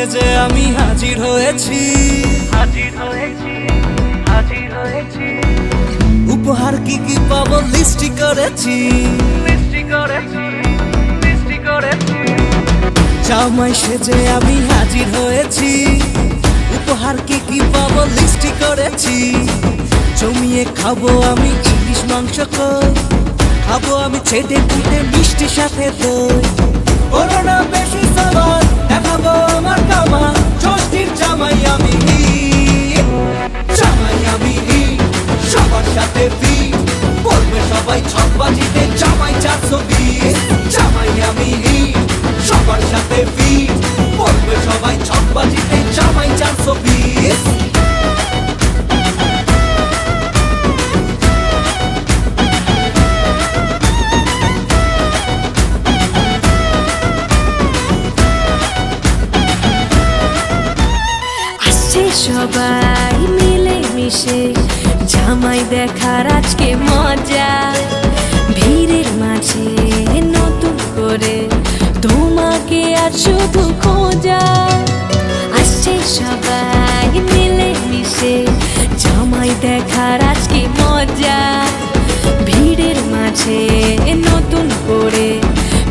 সেজে আমি হাজির হয়েছি, উপহার কি কি পাবো লিস্টি করেছি, জামাই সেজে আমি হাজির হয়েছি, উপহার কি কি পাবো লিস্টি করেছি। জমিয়ে খাবো আমি ইলিশ মাংস কই, খাবো আমি ছেটে পুটে মিষ্টি সাথে দই। করোনা বেশি সবার দেখাবো আমার কামা, ষষ্ঠীর জামাই আমি, জামাই আমি সবার সাথে ফিট, বলবে সবাই ছকবাজিতে জামাই 420। জামাই আমি সবার সাথে ফিট, বলবে সবাই ছকবাজিতে জামাই 420। সবাই মিলে মিশে জামাই দেখার আজকে মজা, ভিড়ের মাঝে নতুন করে তোমাকে আর শুধু খোঁজা। আসছে সবাই মিলে মিশে জামাই দেখার আজকে মজা, ভিড়ের মাঝে নতুন করে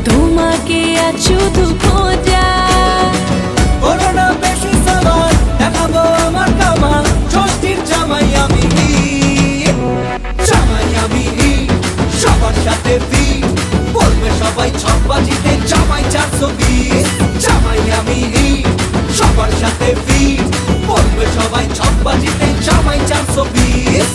তোমাকে আর শুধু খোঁজা। করোনা বেশি সবার দেখাবো আমার কামা, ষষ্ঠীর জামাই আমি, জামাই আমি সবার সাথে ফিট, বলবে সবাই ছকবাজিতে জামাই 420। জামাই আমি সবার সাথে ফিট, বলবে সবাই ছকবাজিতে জামাই 420।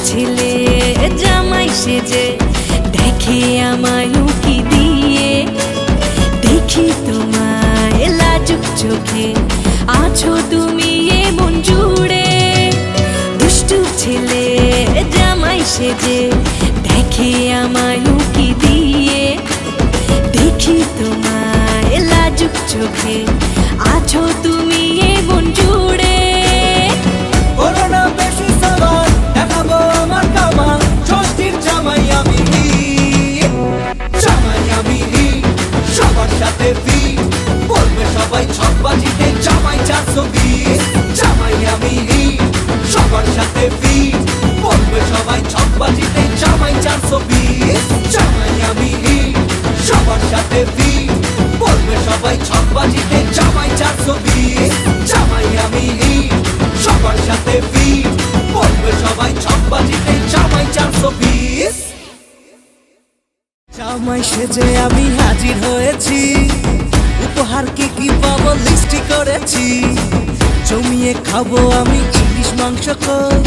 ছেলে জামাই সেজে দেখে আমায় উকি দিয়ে, দেখি তোমায় লাজুক চোখে আছো তুমি এমন জুড়ে। দুষ্টু ছেলে জামাই সেজে দেখে আমায় উকি দিয়ে, দেখি তোমায় লাজুক চোখে আছো তুমি এমন জুড়ে। করোনা বেশি সবার দেখাবো আমার কামা, ষষ্ঠীর জামাই আমি, জামাই আমি সবার সাথে ফিট, বলবে সবাই ছকবাজিতে জামাই 420। জামাই আমি সবার সাথে ফিট, বলবে সবাই ছকবাজিতে জামাই 420। জামাই আমি সবার সাথে ফিট, বলবে সবাই ছকবাজিতে জামাই 420। জামাই আমি সবার সাথে ফিট, বলবে সবাই ছকবাজিতে জামাই 420। জামাই সেজে আমি হাজির হয়েছি, উপহার কি কি পাবো লিস্টি করেছি। জমিয়ে খাবো আমি ইলিশ মাংস কই,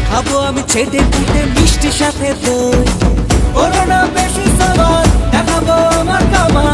খাবো আমি ছেটে পুটে মিষ্টি সাথে দই। করোনা বেশি সবার দেখাবো আমার কামা,